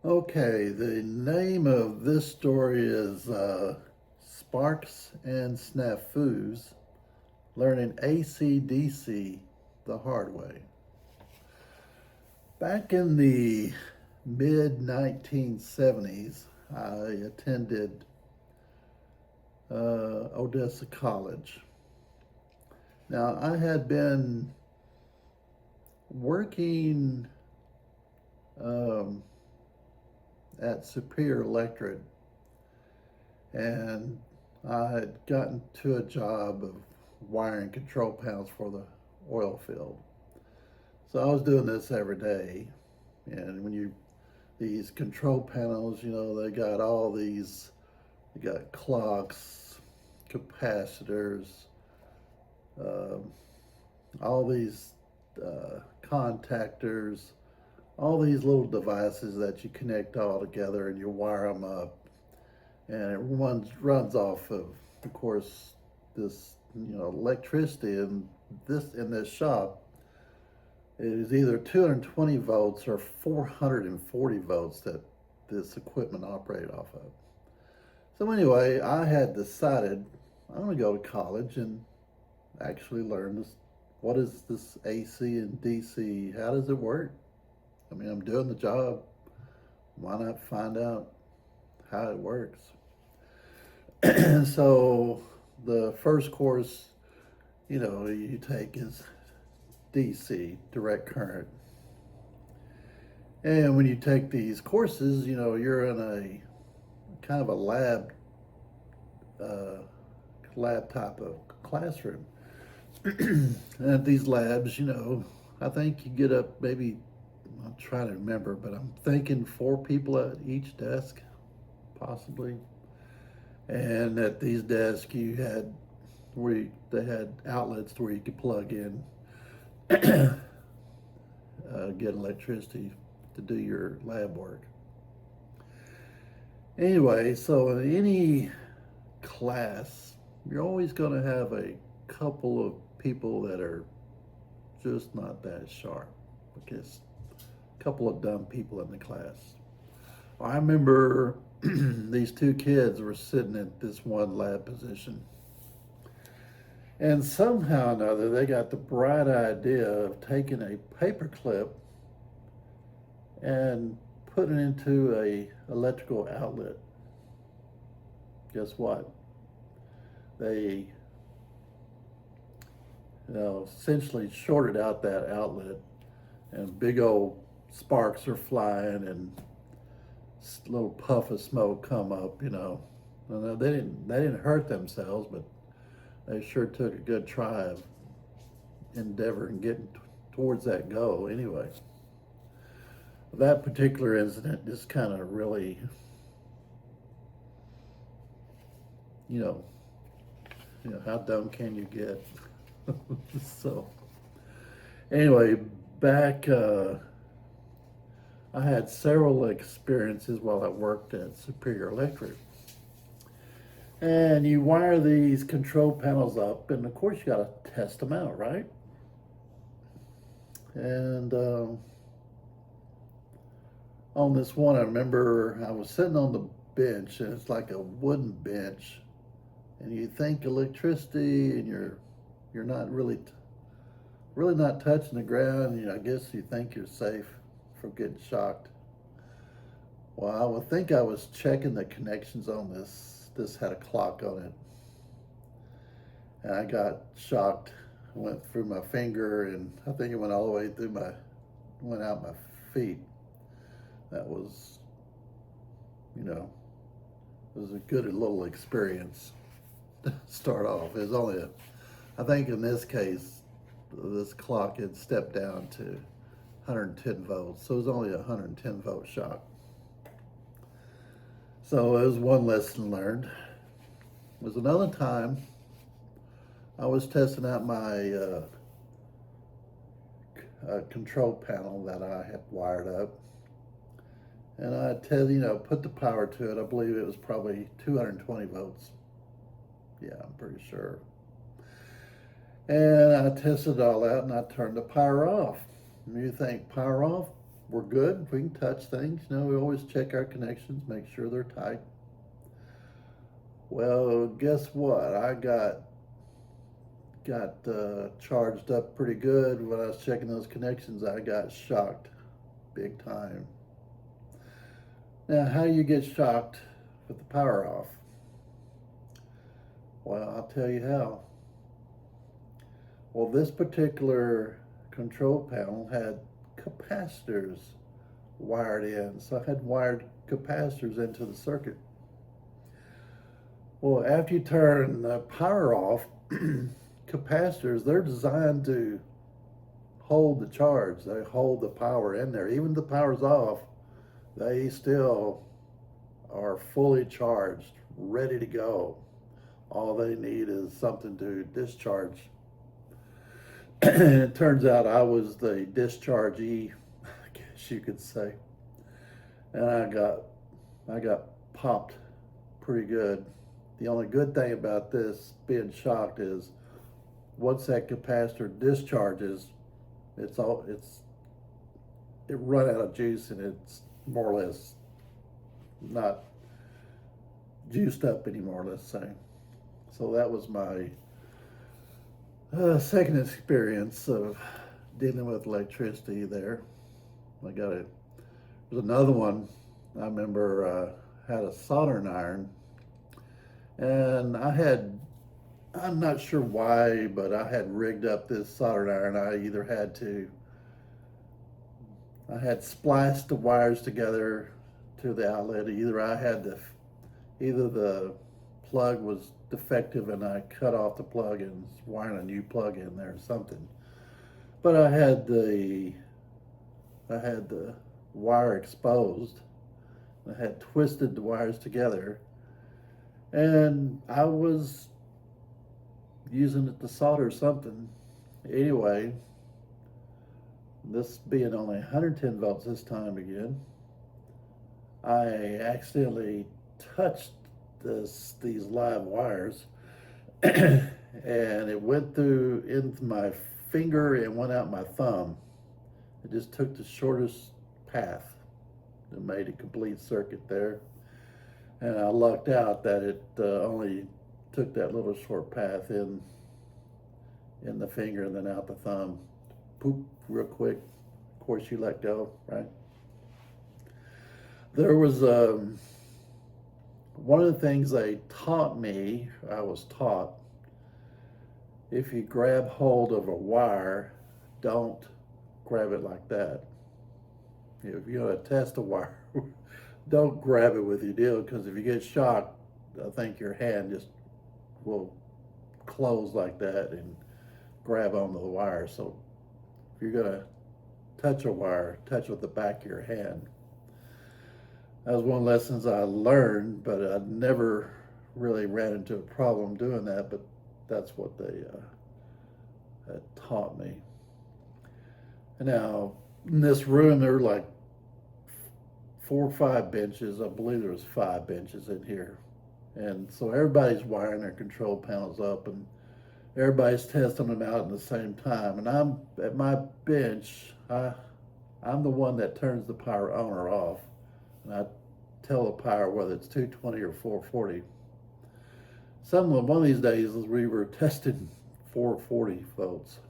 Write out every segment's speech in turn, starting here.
Okay, the name of this story is Sparks and Snafus Learning AC/DC the Hard Way. Back in the mid 1970s, I attended Odessa College. Now, I had been working um, at Superior Electric, and I had gotten to a job of wiring control panels for the oil field. So I was doing this every day, and when you these control panels, they got all these, they got clocks, capacitors, um, all these contactors, all these little devices that you connect all together and you wire them up, and it runs off of course, this electricity. And in this shop, it is either 220 volts or 440 volts that this equipment operated off of. So anyway, I had decided I'm going to go to college and actually learn this. What is this AC and DC? How does it work? I mean, I'm doing the job. Why not find out how it works? So the first course, you take is DC, direct current. And when you take these courses, you're in a kind of a uh, lab type of classroom. And at these labs, I think you get up maybe, I'm trying to remember, but I'm thinking four people at each desk, possibly. And at these desks, they had outlets where you could plug in, get electricity to do your lab work. Anyway, so in any class, you're always going to have a couple of people that are just not that sharp. Because a couple of dumb people in the class. I remember these two kids were sitting at this one lab position, and somehow or another they got the bright idea of taking a paper clip and putting it into a electrical outlet. Guess what? They essentially shorted out that outlet, and big old sparks are flying, and little puff of smoke come up. And they didn't hurt themselves, but they sure took a good try of endeavoring getting towards that goal. Anyway, that particular incident just kind of really, you know, how dumb can you get? So anyway, back. I had several experiences while I worked at Superior Electric. And you wire these control panels up, and of course, you got to test them out, right? And on this one, I remember I was sitting on the bench, and it's like a wooden bench, and you think electricity, and you're not really not touching the ground. I guess you think you're safe from getting shocked. Well, I would think I was checking the connections on this. This had a clock on it, and I got shocked. Went through my finger, and I think it went all the way went out my feet. That was, it was a good little experience to start off. It was only I think in this case, this clock had stepped down to 110 volts, so it was only a 110 volt shock. So it was one lesson learned. It was another time I was testing out my control panel that I had wired up, and I put the power to it. I believe it was probably 220 volts. Yeah, I'm pretty sure. And I tested it all out, and I turned the power off. And you think, power off? we're good. We can touch things. You know, we always check our connections, make sure they're tight. Well, guess what? I got charged up pretty good when I was checking those connections. I got shocked big time. Now, how do you get shocked with the power off? Well, I'll tell you how. Well, this particular control panel had capacitors wired in, so I had wired capacitors into the circuit. Well, after you turn the power off, capacitors, they're designed to hold the charge. They hold the power in there. Even if the power's off, they still are fully charged, ready to go. All they need is something to discharge. And it turns out I was the dischargee, I guess you could say. And I got popped pretty good. The only good thing about this being shocked is once that capacitor discharges, it run out of juice and it's more or less not juiced up anymore, let's say. So that was my second experience of dealing with electricity there. I got it. There's another one. I remember had a soldering iron, and I'm not sure why, but I had rigged up this soldering iron. I had spliced the wires together to the outlet. Either the plug was defective and I cut off the plug and was wiring a new plug in there or something. But I had the wire exposed. I had twisted the wires together, and I was using it to solder something. Anyway, this being only 110 volts this time again, I accidentally touched these live wires and it went through into my finger and went out my thumb. It just took the shortest path and made a complete circuit there. And I lucked out that it only took that little short path in the finger and then out the thumb. Poop, real quick. Of course, you let go, right? There was one of the things they taught me, I was taught, if you grab hold of a wire, don't grab it like that. If you're going to test a wire, don't grab it with your deal, because if you get shocked, I think your hand just will close like that and grab onto the wire. So if you're going to touch a wire, touch with the back of your hand. That was one of the lessons I learned, but I never really ran into a problem doing that, but that's what they had taught me. And now, in this room, there were like 4 or 5 benches. I believe there was 5 benches in here. And so everybody's wiring their control panels up, and everybody's testing them out at the same time. And I'm at my bench, I'm the one that turns the power on or off. And I tell the power whether it's 220 or 440. One of these days we were testing 440 volts.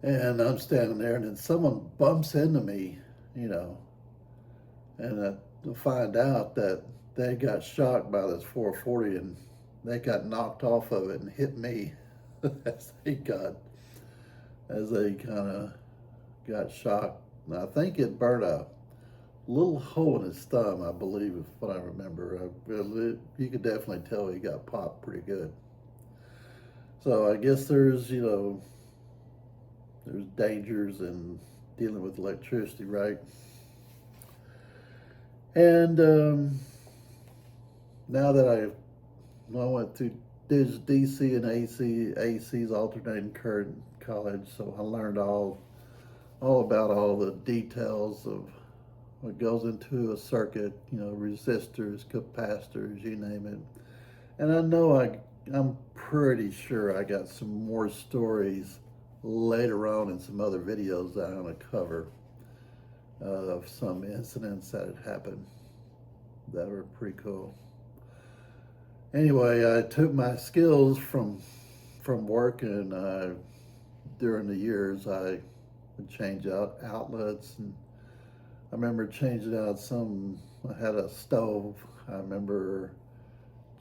And I'm standing there, and then someone bumps into me, and I find out that they got shocked by this 440 and they got knocked off of it and hit me as they kind of got shocked. And I think it burned a little hole in his thumb, I believe, is what I remember. You could definitely tell he got popped pretty good. So I guess there's dangers in dealing with electricity, right? And now that I went through DC and AC's alternating current in college, so I learned all about all the details of what goes into a circuit, resistors, capacitors, you name it. And I know I'm pretty sure I got some more stories later on in some other videos that I'm going to cover of some incidents that had happened that were pretty cool. Anyway, I took my skills from work, and during the years I would change out outlets, and I remember changing out some. I had a stove. I remember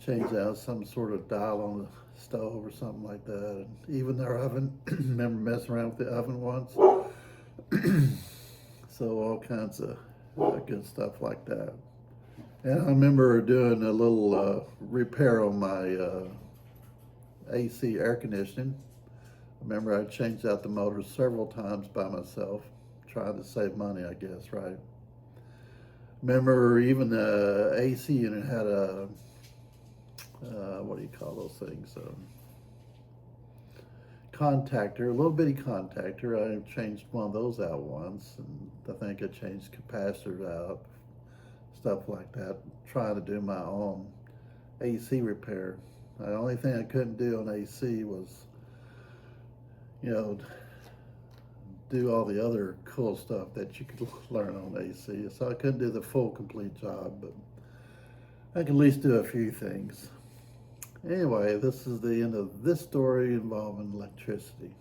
changing out some sort of dial on the stove or something like that. And even their oven. Remember messing around with the oven once. So all kinds of good stuff like that. And I remember doing a little repair on my AC air conditioning. I remember I changed out the motor several times by myself, trying to save money, I guess, right? Remember even the AC unit had a, what do you call those things? Contactor, a little bitty contactor. I changed one of those out once, and I think I changed capacitors out, stuff like that, trying to do my own AC repair. The only thing I couldn't do on AC was, you know, do all the other cool stuff that you could learn on AC. So I couldn't do the full complete job, but I can at least do a few things. Anyway, this is the end of this story involving electricity.